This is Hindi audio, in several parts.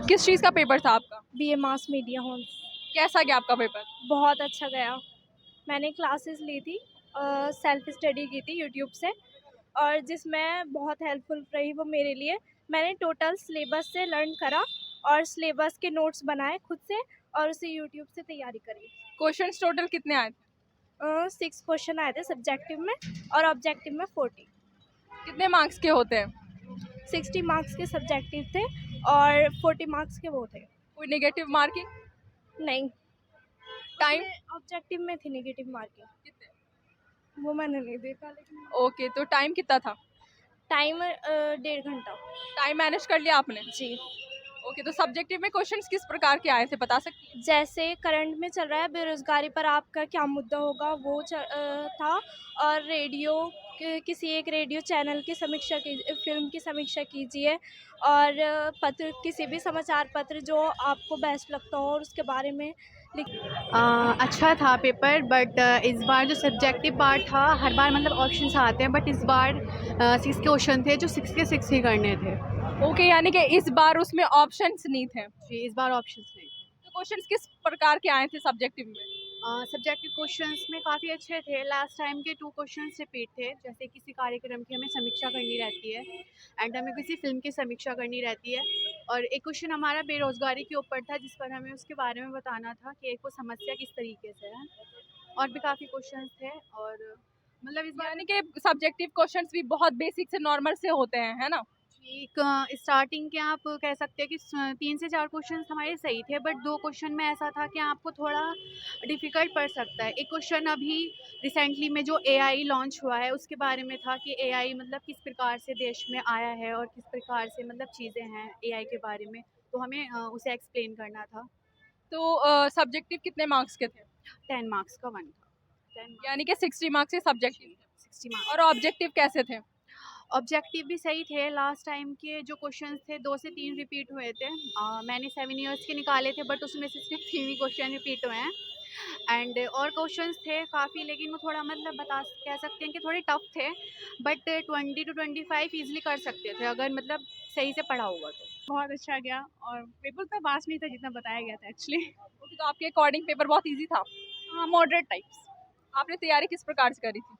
किस चीज़ का पेपर था आपका? BA mass media honours. कैसा गया आपका पेपर? बहुत अच्छा गया। मैंने क्लासेस ली थी, सेल्फ स्टडी की थी यूट्यूब से, और जिसमें बहुत हेल्पफुल रही वो मेरे लिए। मैंने टोटल सिलेबस से लर्न करा और सिलेबस के नोट्स बनाए खुद से और उसे यूट्यूब से तैयारी करी। क्वेश्चंस टोटल कितने आए थे? 6 क्वेश्चन आए थे सब्जेक्टिव में और ऑब्जेक्टिव में 40। कितने मार्क्स के होते हैं? 60 मार्क्स के सब्जेक्टिव थे और 40 मार्क्स के वो थे। कोई नेगेटिव मार्किंग? नहीं, टाइम? ऑब्जेक्टिव में थी नेगेटिव मार्किंग, कितने? वो मैंने नहीं देखा। लेकिन ओके, तो टाइम कितना था? टाइम 1.5 घंटा। टाइम मैनेज कर लिया आपने? जी। ओके, तो सब्जेक्टिव में क्वेश्चंस किस प्रकार के आए थे, बता सकती हैं? जैसे करंट में चल रहा है बेरोज़गारी पर आपका क्या मुद्दा होगा, वो था। और किसी एक रेडियो चैनल की समीक्षा की, फ़िल्म की समीक्षा कीजिए। और पत्र, किसी भी समाचार पत्र जो आपको बेस्ट लगता हो और उसके बारे में लिख। अच्छा था पेपर, बट इस बार जो सब्जेक्टिव पार्ट था, हर बार मतलब ऑप्शंस आते हैं, बट इस बार 6 क्वेश्चन थे जो 6 के 6 ही करने थे। ओके, यानी कि इस बार उसमें ऑप्शंस नहीं थे। जी, इस बार ऑप्शंस नहीं। तो क्वेश्चंस किस प्रकार के आए थे सब्जेक्टिव में? सब्जेक्टिव क्वेश्चंस में काफ़ी अच्छे थे। लास्ट टाइम के 2 क्वेश्चंस रिपीट थे। जैसे किसी कार्यक्रम की हमें समीक्षा करनी रहती है एंड हमें किसी फ़िल्म की समीक्षा करनी रहती है। और एक क्वेश्चन हमारा बेरोज़गारी के ऊपर था, जिस पर हमें उसके बारे में बताना था कि एक वो समस्या किस तरीके से है। और भी काफ़ी क्वेश्चंस थे, और मतलब इस बार यानी कि सब्जेक्टिव क्वेश्चंस भी बहुत बेसिक से नॉर्मल से होते हैं, है ना? एक स्टार्टिंग के आप कह सकते हैं कि 3 से 4 क्वेश्चंस हमारे सही थे, बट 2 क्वेश्चन में ऐसा था कि आपको थोड़ा डिफ़िकल्ट पड़ सकता है। एक क्वेश्चन अभी रिसेंटली में जो एआई लॉन्च हुआ है उसके बारे में था कि एआई मतलब किस प्रकार से देश में आया है और किस प्रकार से मतलब चीज़ें हैं एआई के बारे में, तो हमें उसे एक्सप्लेन करना था। तो सब्जेक्टिव कितने मार्क्स के थे? 10 मार्क्स का 1 था। 10 मार्क्स, यानी कि 60 मार्क्स के सब्जेक्टिव 60 मार्क्स। और ऑब्जेक्टिव कैसे थे? ऑब्जेक्टिव भी सही थे। लास्ट टाइम के जो क्वेश्चंस थे 2 से 3 रिपीट हुए थे। मैंने 7 इयर्स के निकाले थे, बट उसमें से सिर्फ 3 ही क्वेश्चन रिपीट हुए हैं। एंड और क्वेश्चंस थे काफ़ी, लेकिन वो थोड़ा मतलब कह सकते हैं कि थोड़े टफ थे, बट 20 to 25 ईजिली कर सकते थे अगर मतलब सही से पढ़ा होगा तो। बहुत अच्छा गया, और पेपर उतना वास्ट नहीं था जितना बताया गया था एक्चुअली। ओके, तो आपके अकॉर्डिंग पेपर बहुत इजी था? हाँ, मॉडरेट टाइप्स। आपने तैयारी किस प्रकार से करी थी?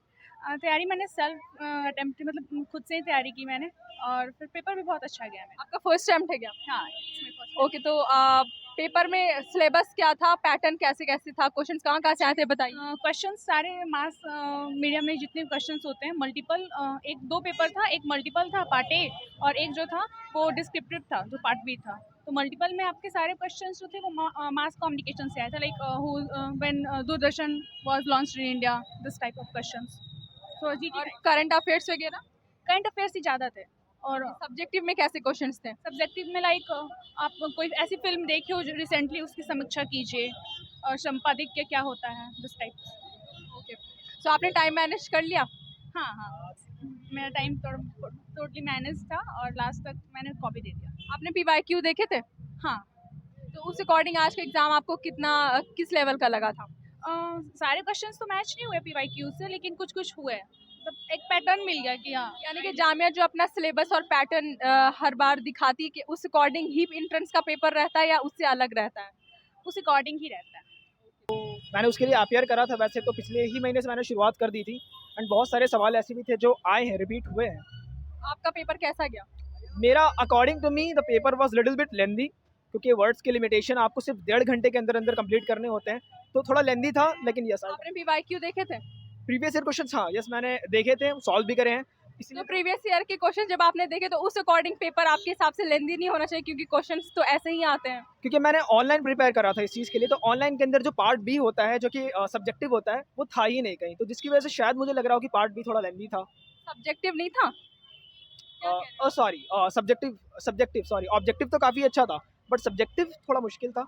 तैयारी मैंने सेल्फ अटेम्प्ट, मतलब खुद से ही तैयारी की मैंने, और फिर पेपर भी बहुत अच्छा गया मेरा। आपका फर्स्ट अटेम्प्ट है क्या? हाँ, इसमें फर्स्ट। ओके, तो पेपर में सिलेबस क्या था, पैटर्न कैसे कैसे था, क्वेश्चंस कहाँ कहाँ से आए थे, बताइए। क्वेश्चन सारे मास मीडिया में जितने क्वेश्चंस होते हैं मल्टीपल, एक 2 पेपर था, एक मल्टीपल था पार्ट ए, और एक जो था वो डिस्क्रिप्टिव था जो पार्ट बी था। तो मल्टीपल में आपके सारे क्वेश्चंस जो थे वो मास कम्युनिकेशन से आया था, like when Doordarshan was launched in India, this type of questions. तो जीके और करंट अफेयर्स वगैरह? करंट अफेयर्स ही ज़्यादा थे। और सब्जेक्टिव में कैसे क्वेश्चंस थे? सब्जेक्टिव में लाइक आप कोई ऐसी फिल्म देखी हो जो रिसेंटली, उसकी समीक्षा कीजिए, और संपादकीय क्या होता है, दिस टाइप। ओके, तो आपने टाइम मैनेज कर लिया? हाँ हाँ, मेरा टाइम टोटली मैनेज था, और लास्ट तक मैंने कॉपी दे दिया। आपने पीवाईक्यू देखे थे? हाँ। तो उस अकॉर्डिंग आज का एग्जाम आपको कितना किस लेवल का लगा था? सारे क्वेश्चंस तो मैच नहीं हुए पीवाईक्यू से, लेकिन कुछ कुछ हुए, मतलब एक पैटर्न मिल गया कि हाँ। यानी कि जामिया जो अपना सिलेबस और पैटर्न हर बार दिखाती है कि उस अकॉर्डिंग ही एंट्रेंस का पेपर रहता है या उससे अलग रहता है? उस अकॉर्डिंग ही रहता है। मैंने उसके लिए अपियर करा था। वैसे तो पिछले ही महीने से मैंने शुरुआत कर दी थी, एंड बहुत सारे सवाल ऐसे भी थे जो आए हैं, रिपीट हुए हैं। आपका पेपर कैसा गया? मेरा according to me the paper was little bit lengthy, क्योंकि वर्ड्स की लिमिटेशन आपको सिर्फ 1.5 घंटे के अंदर अंदर कंप्लीट करने होते हैं, तो थोड़ा लेंदी था। लेकिन यस, आपने पीवाईक्यू देखे थे? प्रीवियस ईयर क्वेश्चन, हाँ यस, मैंने देखे थे, सॉल्व भी करे हैं। तो इसलिए प्रीवियस ईयर के क्वेश्चन जब आपने देखे तो उस अकॉर्डिंग पेपर आपके हिसाब से लेंदी नहीं होना चाहिए, क्योंकि क्वेश्चंस तो ऐसे ही आते हैं। क्योंकि मैंने ऑनलाइन प्रिपेयर करा था इस चीज़ के लिए, तो ऑनलाइन के अंदर जो पार्ट बी होता है जो कि सब्जेक्टिव होता है, वो था ही नहीं कहीं, तो जिसकी वजह से शायद मुझे लग रहा हो कि पार्ट बी थोड़ा लेंदी था। सब्जेक्टिव नहीं था? सॉरी, सब्जेक्टिव सॉरी, ऑब्जेक्टिव तो काफ़ी अच्छा था, बट सब्जेक्टिव थोड़ा मुश्किल था,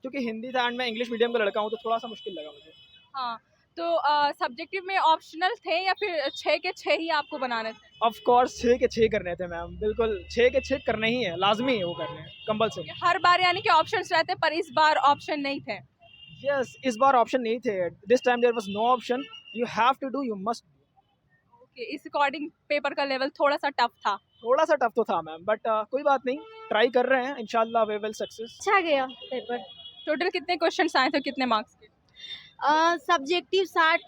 क्योंकि हिंदी था एंड मैं इंग्लिश मीडियम का लड़का हूँ, तो थोड़ा सा मुश्किल लगा मुझे। हाँ, तो सब्जेक्टिव में ऑप्शनल थे या फिर 6 के 6 ही आपको बनाने थे? ऑफ कोर्स 6 के 6 करने थे मैम, बिल्कुल 6 के 6 करने ही है, लाजमी है वो करने, कंपल्सरी। हर बार यानी कि ऑप्शंस रहते पर इस बार ऑप्शन नहीं थे? यस, इस बार ऑप्शन नहीं थे। This time there was no option, you have to do, you must. Okay, इस अकॉर्डिंग पेपर का लेवल थोड़ा सा टफ था। थोड़ा सा टफ तो था मैम, बट कोई बात नहीं, ट्राई कर रहे हैं, इंशाल्लाह वे विल सक्सेस। अच्छा गया पेपर। टोटल कितने क्वेश्चंस आए थे, कितने मार्क्स के? सब्जेक्टिव 60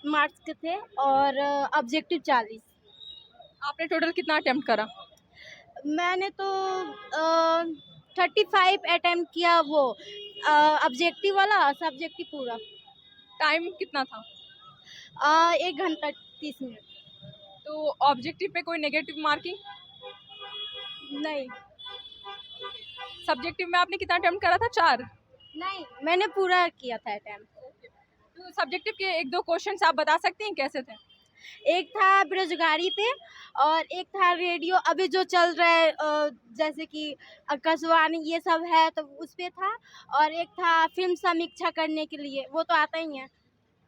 मार्क्स के थे और ऑब्जेक्टिव 40। आपने टोटल कितना अटेम्प्ट करा? मैंने तो 35 अटेम्प्ट किया, वो ऑब्जेक्टिव वाला, सब्जेक्टिव पूरा। टाइम कितना था? 1 घंटा 30 मिनट। तो ऑब्जेक्टिव पे कोई नेगेटिव मार्किंग? नहीं सब्जेक्टिव में आपने कितना अटेम्प्ट करा था? 4? नहीं, मैंने पूरा किया था अटेम्प्ट। तो सब्जेक्टिव के 1-2 क्वेश्चंस आप बता सकते हैं कैसे थे? एक था बेरोजगारी पे और एक था रेडियो अभी जो चल रहा है, जैसे कि आकाशवाणी ये सब है तो उस पे था, और एक था फिल्म समीक्षा करने के लिए, वो तो आता ही है,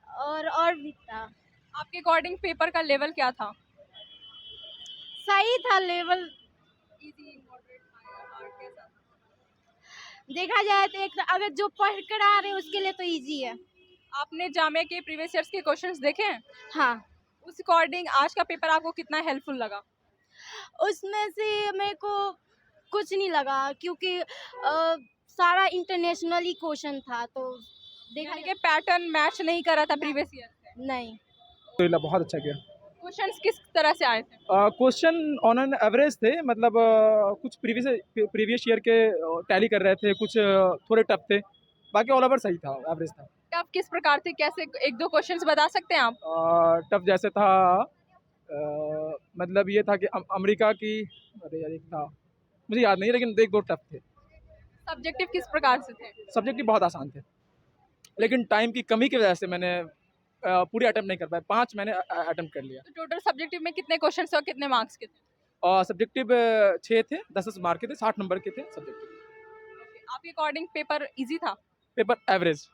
और भी था। आपके अकॉर्डिंग पेपर का लेवल क्या था? सही था लेवल। इजी, मॉडरेट, हार्ड, कैसा? देखा जाए तो एक अगर जो पढ़ कर आ रहे हैं उसके लिए तो इजी है। आपने जामे के प्रीवियस ईयर्स के क्वेश्चंस देखे हैं? हाँ, उस अकॉर्डिंग आज का पेपर आपको कितना हेल्पफुल लगा? उसमें से मेरे को कुछ नहीं लगा क्योंकि सारा इंटरनेशनल ही क्वेश्चन था, तो देखा यानी कि पैटर्न मैच नहीं करा था प्रीवियस ईयर से। नहीं। तो बहुत अच्छा किया। क्वेश्चंस किस तरह से आए थे? क्वेश्चन ऑन एन एवरेज थे, मतलब कुछ प्रीवियस ईयर के टैली कर रहे थे, कुछ थोड़े टफ थे, बाकी ऑल ओवर सही था, एवरेज था। टफ किस प्रकार थे, कैसे? 1-2 क्वेश्चंस बता सकते हैं आप? टफ जैसे था, मतलब ये था कि अमेरिका की, अरे यार एक था मुझे याद नहीं, लेकिन 1-2 टफ थे। सब्जेक्टिव किस प्रकार से थे? सब्जेक्ट बहुत आसान थे, लेकिन टाइम की कमी की वजह से मैंने पूरे अटेम्प्ट नहीं कर पाया, 5 मैंने अटेम्प्ट कर लिया। तो टोटल सब्जेक्टिव में कितने क्वेश्चंस और कितने मार्क्स के थे? और सब्जेक्टिव 6 थे, 10 मार्क के थे, 60 नंबर के थे सब्जेक्टिव। आपके अकॉर्डिंग पेपर इजी था? Paper average.